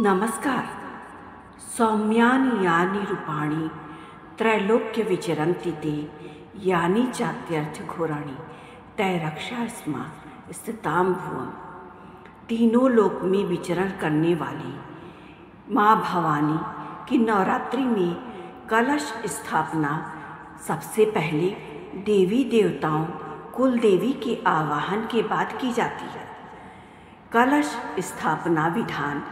नमस्कार। सौम्यानि यानि रूपाणि त्रैलोक्य विचरन्ति ते यानि चात्यर्थ घोराणि तय रक्षा स्मा स्थितां भुवम्। तीनों लोक में विचरण करने वाली माँ भवानी की नवरात्रि में कलश स्थापना सबसे पहले देवी देवताओं कुल देवी के आवाहन के बाद की जाती है। कलश स्थापना विधान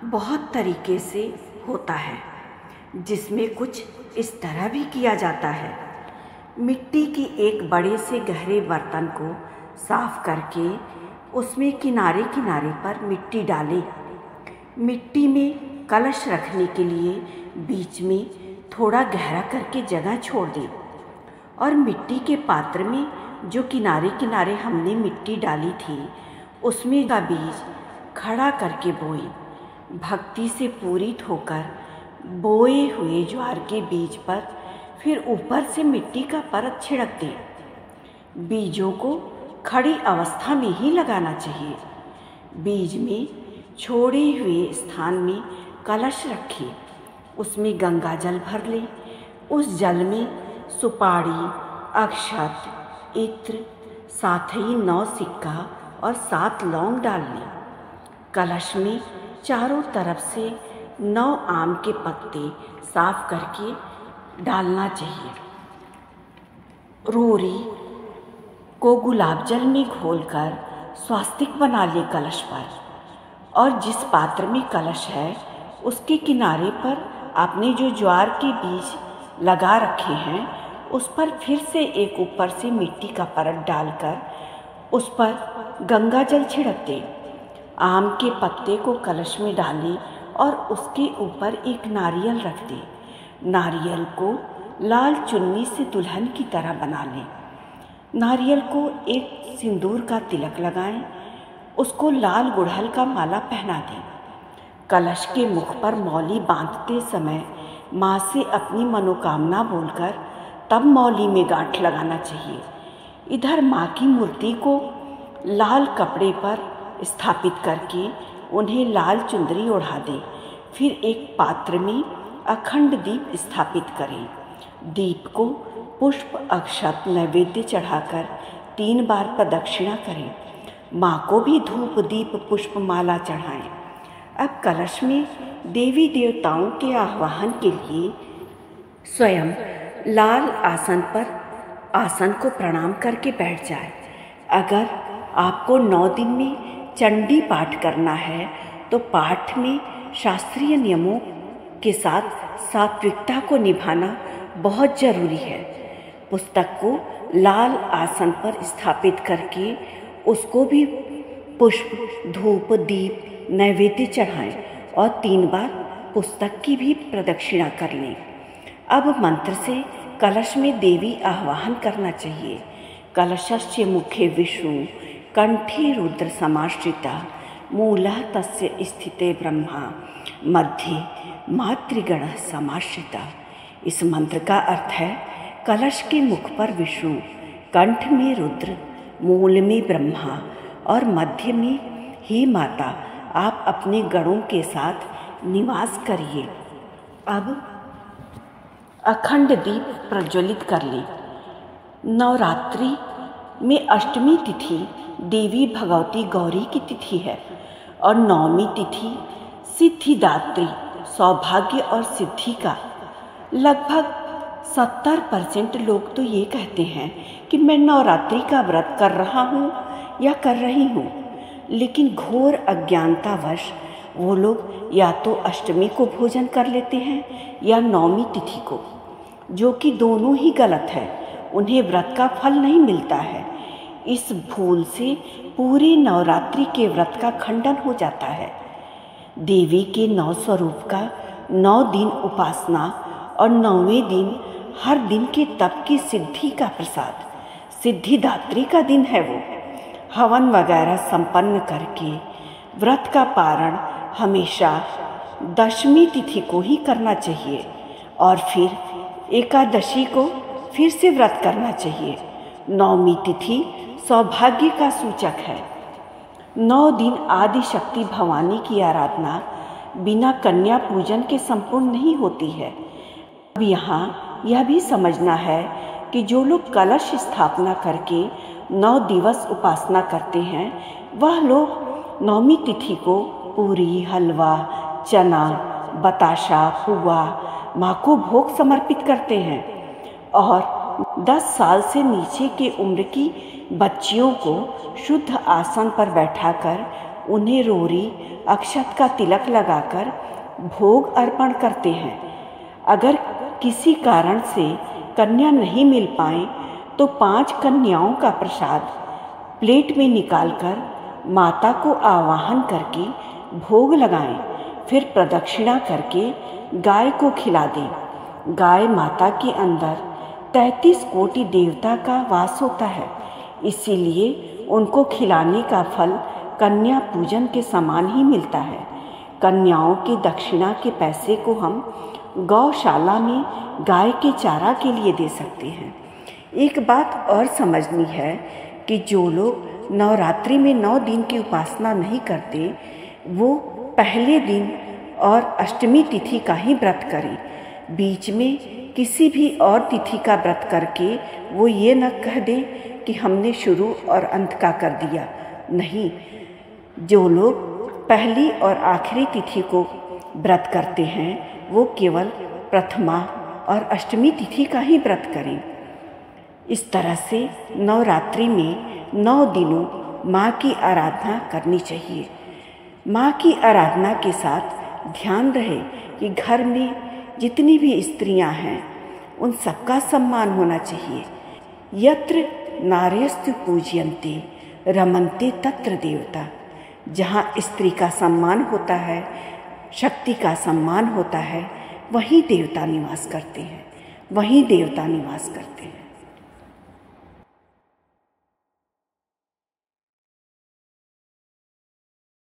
बहुत तरीके से होता है, जिसमें कुछ इस तरह भी किया जाता है। मिट्टी की एक बड़े से गहरे बर्तन को साफ करके उसमें किनारे किनारे पर मिट्टी डालें। मिट्टी में कलश रखने के लिए बीच में थोड़ा गहरा करके जगह छोड़ दें और मिट्टी के पात्र में जो किनारे किनारे हमने मिट्टी डाली थी उसमें का बीज खड़ा करके बोएं। भक्ति से पूरित होकर बोए हुए ज्वार के बीज पर फिर ऊपर से मिट्टी का परत छिड़क दें। बीजों को खड़ी अवस्था में ही लगाना चाहिए। बीज में छोड़े हुए स्थान में कलश रखें, उसमें गंगा जल भर लें। उस जल में सुपारी, अक्षत, इत्र, साथ ही 9 सिक्का और 7 लौंग डाल लें। कलश में चारों तरफ से 9 आम के पत्ते साफ करके डालना चाहिए। रोरी को गुलाब जल में घोलकर स्वास्तिक बना ले कलश पर, और जिस पात्र में कलश है उसके किनारे पर आपने जो ज्वार के बीज लगा रखे हैं उस पर फिर से एक ऊपर से मिट्टी का परत डालकर उस पर गंगा जल छिड़क दें। आम के पत्ते को कलश में डालें और उसके ऊपर एक नारियल रख दें। नारियल को लाल चुन्नी से दुल्हन की तरह बना लें। नारियल को एक सिंदूर का तिलक लगाएं, उसको लाल गुड़हल का माला पहना दें। कलश के मुख पर मौली बांधते समय माँ से अपनी मनोकामना बोलकर तब मौली में गांठ लगाना चाहिए। इधर माँ की मूर्ति को लाल कपड़े पर स्थापित करके उन्हें लाल चुंदरी ओढ़ा दें। फिर एक पात्र में अखंड दीप स्थापित करें। दीप को पुष्प, अक्षत, नैवेद्य चढ़ाकर 3 बार प्रदक्षिणा करें। माँ को भी धूप, दीप, पुष्प माला चढ़ाएं। अब कलश में देवी देवताओं के आह्वान के लिए स्वयं लाल आसन पर आसन को प्रणाम करके बैठ जाए। अगर आपको 9 दिन में चंडी पाठ करना है तो पाठ में शास्त्रीय नियमों के साथ सात्विकता को निभाना बहुत जरूरी है। पुस्तक को लाल आसन पर स्थापित करके उसको भी पुष्प, धूप, दीप, नैवेद्य चढ़ाएं और 3 बार पुस्तक की भी प्रदक्षिणा कर लें। अब मंत्र से कलश में देवी आह्वान करना चाहिए। कलशस्य मुखे विष्णु, कंठे रुद्र समाश्रिता, मूलः तस्य स्थिते ब्रह्मा, मध्ये मातृगण समाश्रिता। इस मंत्र का अर्थ है कलश के मुख पर विष्णु, कंठ में रुद्र, मूल में ब्रह्मा और मध्य में ही माता, आप अपने गणों के साथ निवास करिए। अब अखंड दीप प्रज्वलित कर लें। नवरात्रि में अष्टमी तिथि देवी भगवती गौरी की तिथि है और 9वीं तिथि सिद्धिदात्री, सौभाग्य और सिद्धि का। लगभग 70% लोग तो ये कहते हैं कि मैं नवरात्रि का व्रत कर रहा हूँ या कर रही हूँ, लेकिन घोर अज्ञानतावश वो लोग या तो अष्टमी को भोजन कर लेते हैं या 9वीं तिथि को, जो कि दोनों ही गलत है। उन्हें व्रत का फल नहीं मिलता है। इस भूल से पूरे नवरात्रि के व्रत का खंडन हो जाता है। देवी के 9 स्वरूप का 9 दिन उपासना और 9वें दिन हर दिन के तप की सिद्धि का प्रसाद, सिद्धिदात्री का दिन है। वो हवन वगैरह संपन्न करके व्रत का पारण हमेशा 10वीं तिथि को ही करना चाहिए और फिर एकादशी को फिर से व्रत करना चाहिए। 9वीं तिथि सौभाग्य का सूचक है। 9 दिन आदि शक्ति भवानी की आराधना बिना कन्या पूजन के संपूर्ण नहीं होती है। अब यहाँ यह भी समझना है कि जो लोग कलश स्थापना करके 9 दिवस उपासना करते हैं, वह लोग नौमी तिथि को पूरी, हलवा, चना, बताशा, पुआ, माँ को भोग समर्पित करते हैं और 10 साल से नीचे की उम्र की बच्चियों को शुद्ध आसन पर बैठाकर उन्हें रोरी, अक्षत का तिलक लगाकर भोग अर्पण करते हैं। अगर किसी कारण से कन्या नहीं मिल पाए तो 5 कन्याओं का प्रसाद प्लेट में निकालकर माता को आवाहन करके भोग लगाएं, फिर प्रदक्षिणा करके गाय को खिला दें। गाय माता के अंदर 33 कोटि देवता का वास होता है, इसीलिए उनको खिलाने का फल कन्या पूजन के समान ही मिलता है। कन्याओं की दक्षिणा के पैसे को हम गौशाला में गाय के चारा के लिए दे सकते हैं। एक बात और समझनी है कि जो लोग नवरात्रि में 9 दिन की उपासना नहीं करते, वो पहले दिन और अष्टमी तिथि का ही व्रत करें। बीच में किसी भी और तिथि का व्रत करके वो ये न कह दे कि हमने शुरू और अंत का कर दिया। नहीं, जो लोग पहली और आखिरी तिथि को व्रत करते हैं, वो केवल प्रथमा और अष्टमी तिथि का ही व्रत करें। इस तरह से नवरात्रि में 9 दिनों माँ की आराधना करनी चाहिए। माँ की आराधना के साथ ध्यान रहे कि घर में जितनी भी स्त्रियां हैं, उन सबका सम्मान होना चाहिए। यत्र नार्यस्तु पूज्यन्ते रमन्ते तत्र देवता। जहाँ स्त्री का सम्मान होता है, शक्ति का सम्मान होता है, वहीं देवता निवास करते हैं, वहीं देवता निवास करते हैं।